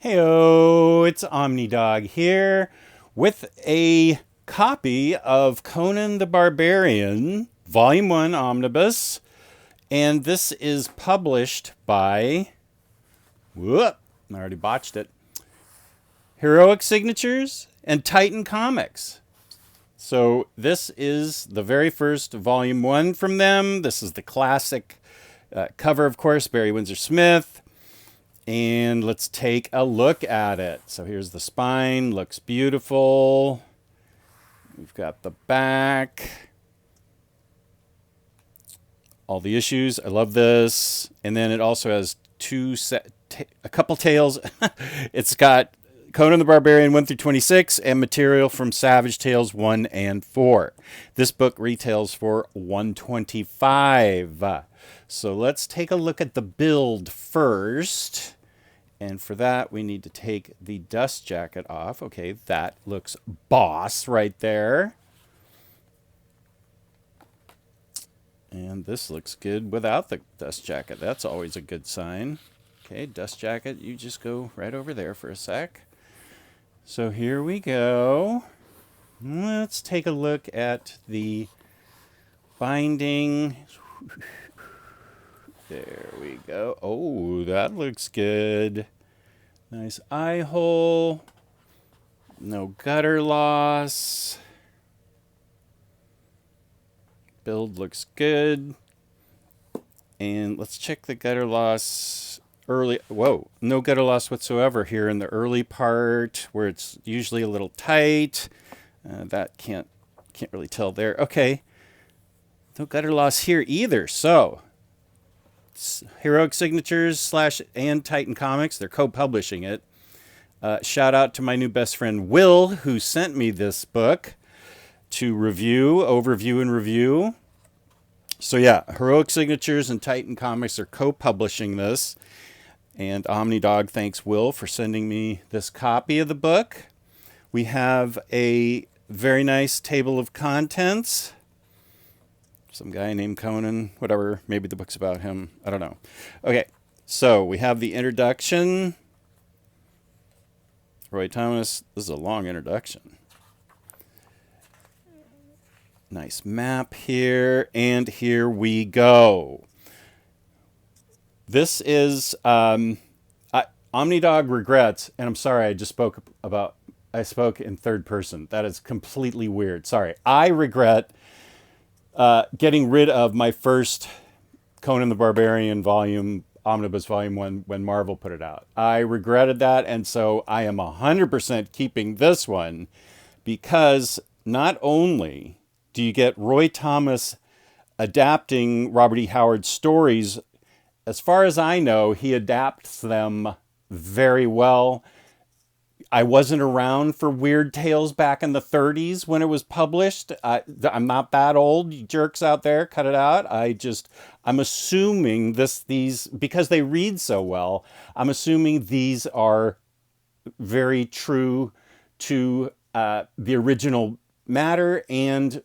Heyo, it's OMNIDOG here with a copy of Conan the Barbarian, Volume 1 Omnibus, and this is published by, whoop, I already botched it, Heroic Signatures and Titan Comics. So this is the very first Volume 1 from them. This is the classic cover, of course, Barry Windsor Smith. And let's take a look at it. So here's the spine, looks beautiful. We've got the back. All the issues, I love this. And then it also has a couple tales. It's got Conan the Barbarian 1 through 26 and material from Savage Tales 1 and 4. This book retails for $125. So let's take a look at the build first. And for that, we need to take the dust jacket off. Okay, that looks boss right there. And this looks good without the dust jacket. That's always a good sign. Okay, dust jacket, you just go right over there for a sec. So here we go. Let's take a look at the binding. There we go. Oh, that looks good. Nice eye hole. No gutter loss. Build looks good. And let's check the gutter loss early. Whoa, no gutter loss whatsoever here in the early part where it's usually a little tight. That can't really tell there. Okay. No gutter loss here either. So Heroic Signatures / and Titan Comics. They're co-publishing it. Shout out to my new best friend Will, who sent me this book to overview and review. So yeah, Heroic Signatures and Titan Comics are co-publishing this. And OMNIDOG thanks Will for sending me this copy of the book. We have a very nice table of contents. Some guy named Conan, whatever, maybe the book's about him. I don't know. Okay, so we have the introduction. Roy Thomas, this is a long introduction. Nice map here, and here we go. This is, OMNIDOG regrets, and I'm sorry I spoke in third person. That is completely weird. Sorry. I regret getting rid of my first Conan the Barbarian Omnibus Volume 1 when Marvel put it out. I regretted that, and so I am 100% keeping this one because not only do you get Roy Thomas adapting Robert E. Howard's stories, as far as I know, he adapts them very well. I wasn't around for Weird Tales back in the 30s when it was published. I'm not that old, you jerks out there, cut it out. I'm assuming these, because they read so well, I'm assuming these are very true to the original matter, and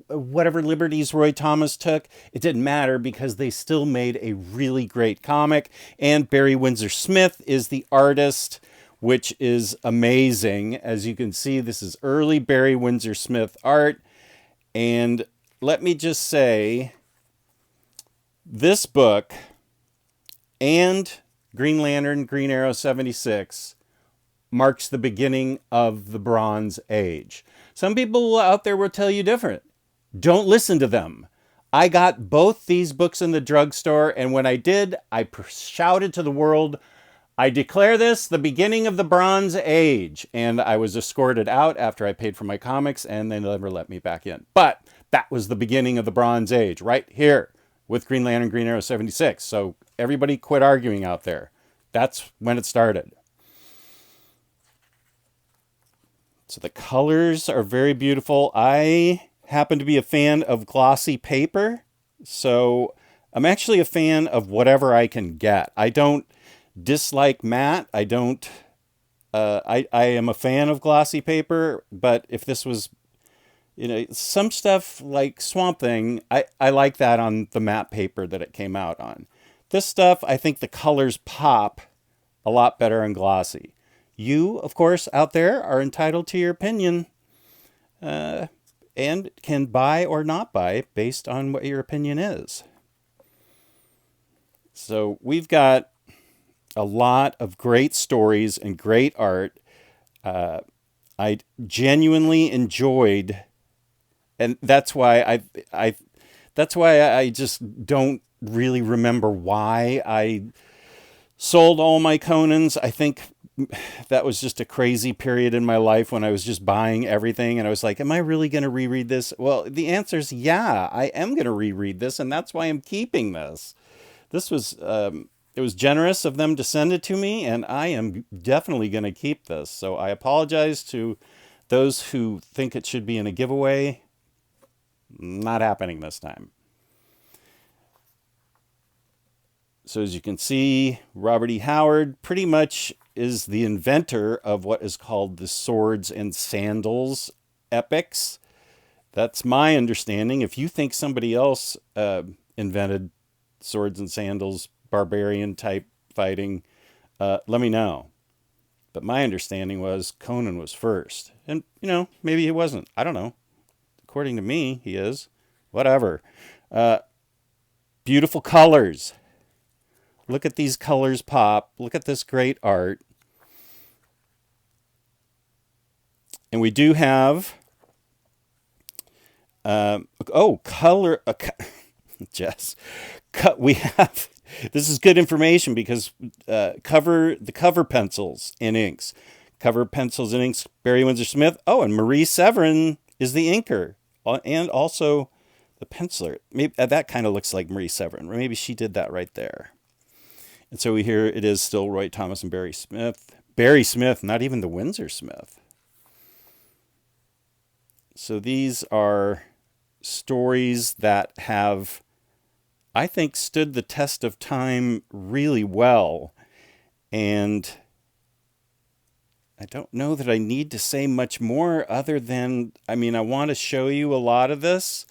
whatever liberties Roy Thomas took, it didn't matter because they still made a really great comic. And Barry Windsor Smith is the artist, which is amazing. As you can see, this is early Barry Windsor Smith art. And let me just say, this book and Green Lantern, Green Arrow 76 marks the beginning of the Bronze Age. Some people out there will tell you different. Don't listen to them. I got both these books in the drugstore, and when I did, I shouted to the world, I declare this the beginning of the Bronze Age. And I was escorted out after I paid for my comics, and they never let me back in. But that was the beginning of the Bronze Age, right here with Green Lantern, Green Arrow 76. So everybody quit arguing out there. That's when it started. So the colors are very beautiful. I happen to be a fan of glossy paper, so I'm actually a fan of whatever I can get. I don't dislike matte. I am a fan of glossy paper, but if this was, some stuff like Swamp Thing, I like that on the matte paper that it came out on. This stuff, I think the colors pop a lot better on glossy. You, of course, out there are entitled to your opinion, and can buy or not buy based on what your opinion is. So we've got a lot of great stories and great art. I genuinely enjoyed, and that's why I just don't really remember why I sold all my Conans. I think that was just a crazy period in my life when I was just buying everything, and I was like, am I really going to reread this? Well, the answer is yeah, I am going to reread this, and that's why I'm keeping this. This was it was generous of them to send it to me, and I am definitely going to keep this. So I apologize to those who think it should be in a giveaway. Not happening this time. So as you can see, Robert E. Howard pretty much is the inventor of what is called the Swords and Sandals epics. That's my understanding. If you think somebody else invented Swords and Sandals, barbarian type fighting, let me know. But my understanding was Conan was first. And, maybe he wasn't. I don't know. According to me, he is. Whatever. Beautiful colors. Look at these colors pop. Look at this great art. And we do have, color, Jess, we have, this is good information because the cover pencils and inks. Cover pencils and inks, Barry Windsor Smith. Oh, and Marie Severin is the inker and also the penciler. Maybe that kind of looks like Marie Severin. Maybe she did that right there. And so here it is still Roy Thomas and Barry Smith. Barry Smith, not even the Windsor Smith. So these are stories that have, I think, stood the test of time really well. And I don't know that I need to say much more other than, I want to show you a lot of this.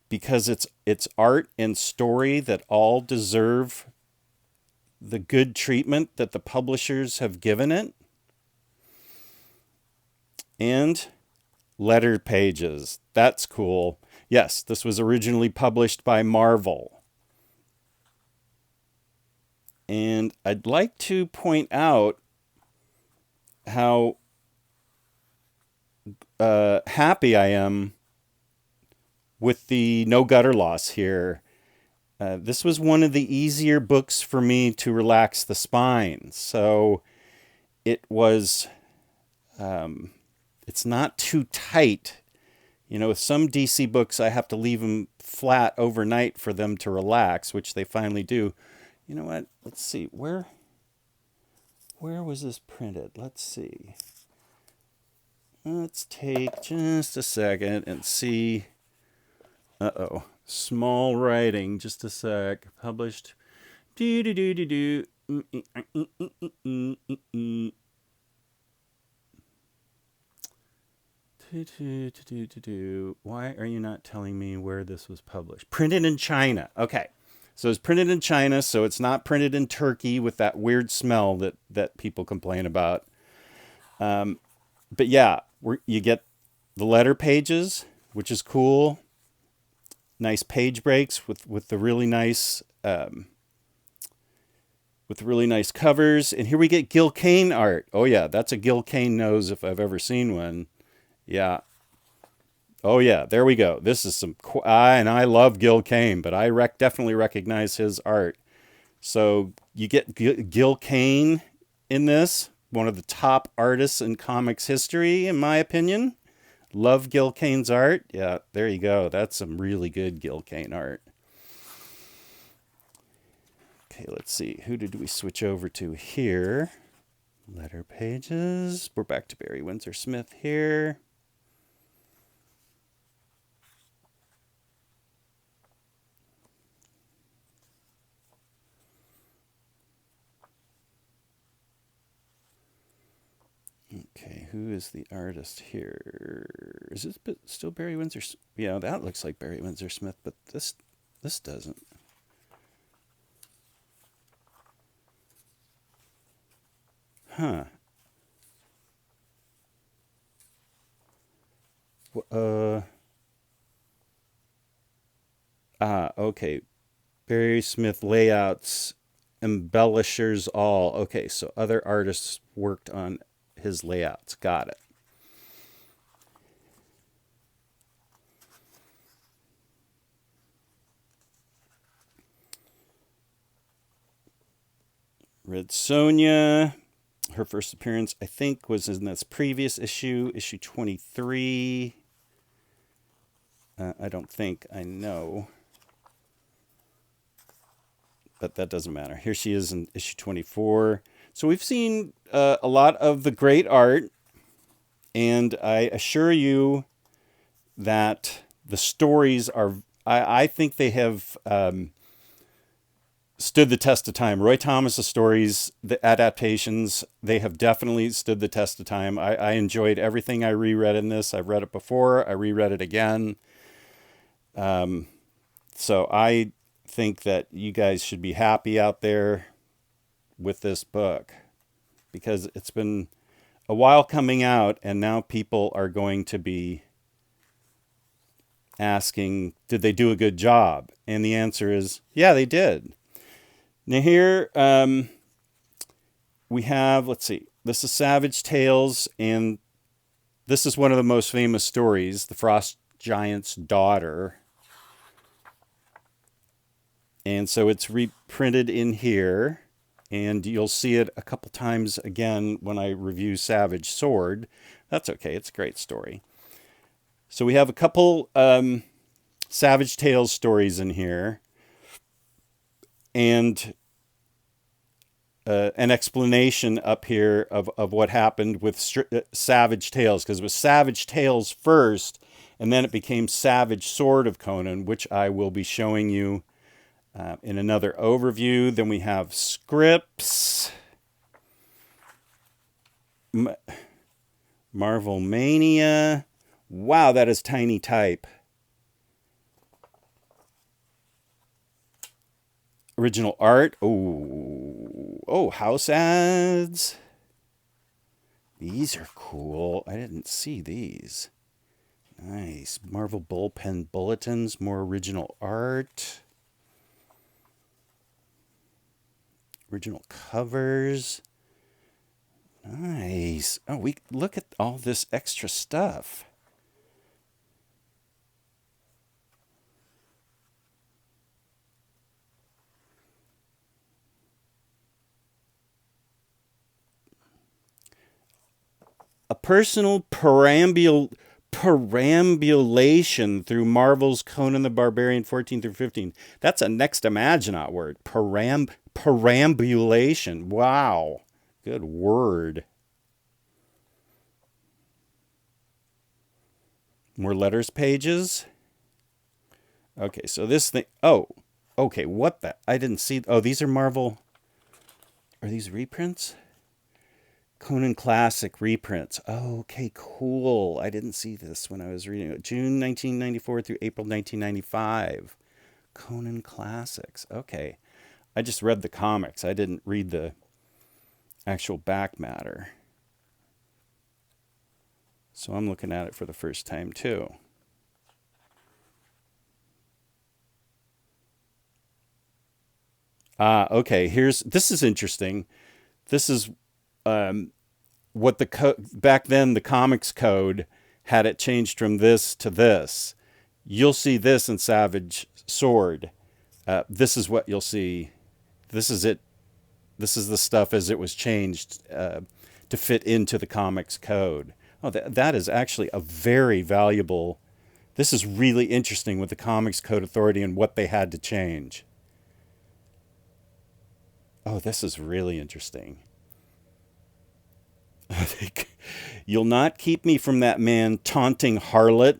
Because it's art and story that all deserve the good treatment that the publishers have given it. And letter pages. That's cool. Yes, this was originally published by Marvel. And I'd like to point out how happy I am with the no gutter loss here. This was one of the easier books for me to relax the spine. So it was, it's not too tight. With some DC books, I have to leave them flat overnight for them to relax, which they finally do. You know what? Let's see. Where was this printed? Let's see. Let's take just a second and see. Uh-oh. Small writing. Just a sec. Published. Do-do-do-do-do. Why are you not telling me where this was published? Printed in China. Okay. So it's printed in China, so it's not printed in Turkey with that weird smell that people complain about. But yeah, you get the letter pages, which is cool. Nice page breaks with the really nice covers. And here we get Gil Kane art. Oh yeah, that's a Gil Kane nose if I've ever seen one. Yeah. Oh yeah, there we go. This is some, and I love Gil Kane, but I definitely recognize his art. So you get Gil Kane in this, one of the top artists in comics history, in my opinion. Love Gil Kane's art. Yeah, there you go. That's some really good Gil Kane art. Okay, let's see. Who did we switch over to here? Letter pages. We're back to Barry Windsor Smith here. Okay, who is the artist here? Is this still Barry Windsor? Yeah, that looks like Barry Windsor Smith, but this doesn't. Huh. Uh, okay. Barry Smith layouts, embellishers all. Okay, so other artists worked on his layouts. Got it. Red Sonja, her first appearance, I think, was in this previous issue, issue 23. I don't think, I know. But that doesn't matter. Here she is in issue 24. So we've seen a lot of the great art, and I assure you that the stories are, I think they have stood the test of time. Roy Thomas's stories, the adaptations, they have definitely stood the test of time. I enjoyed everything I reread in this. I've read it before. I reread it again. So I think that you guys should be happy out there with this book, because it's been a while coming out, and now people are going to be asking, did they do a good job? And the answer is, yeah, they did. Now here we have, let's see, this is Savage Tales, and this is one of the most famous stories, The Frost Giant's Daughter. And so it's reprinted in here, and you'll see it a couple times again when I review Savage Sword. That's okay, it's a great story. So we have a couple Savage Tales stories in here, and an explanation up here of what happened with Savage Tales, because it was Savage Tales first, and then it became Savage Sword of Conan, which I will be showing you in another overview. Then we have scripts, Marvel Mania. Wow, that is tiny type. Original art. Oh, house ads. These are cool. I didn't see these. Nice. Marvel bullpen bulletins. More original art. Original covers. Nice. Oh, we look at all this extra stuff. A personal perambulation through Marvel's Conan the Barbarian 14 through 15. That's a next Imagineot word. Perambulation. Wow. Good word. More letters pages. Okay, so this thing. Oh, okay. What the? I didn't see. Oh, these are Marvel. Are these reprints? Conan Classic reprints. Oh, okay, cool. I didn't see this when I was reading it. June 1994 through April 1995. Conan Classics. Okay. I just read the comics. I didn't read the actual back matter. So I'm looking at it for the first time too. Okay. This is interesting. This is what back then the comics code had it changed from this to this. You'll see this in Savage Sword. This is what you'll see. This is it. This is the stuff as it was changed to fit into the comics code. Oh, that is actually a very valuable. This is really interesting with the Comics Code Authority and what they had to change. Oh, this is really interesting. You'll not keep me from that man taunting harlot.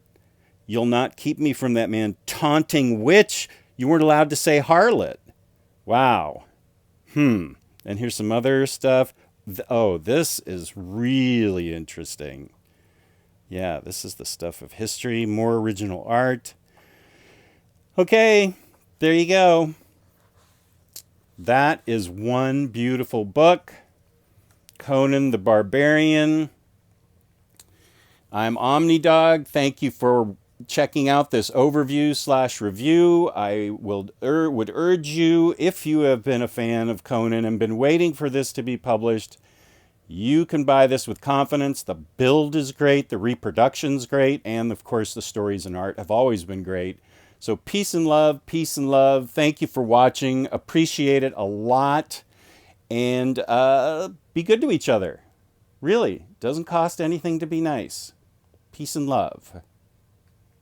You'll not keep me from that man taunting witch. You weren't allowed to say harlot. Wow. And here's some other stuff. Oh, this is really interesting. Yeah, this is the stuff of history. More original art. Okay, there you go. That is one beautiful book. Conan the Barbarian. I'm OMNIDOG. Thank you for checking out this overview/review. I would urge you, if you have been a fan of Conan and been waiting for this to be published, you can buy this with confidence. The build is great, the reproduction's great, and of course the stories and art have always been great. So peace and love, peace and love. Thank you for watching. Appreciate it a lot. And be good to each other. Really, doesn't cost anything to be nice. Peace and love.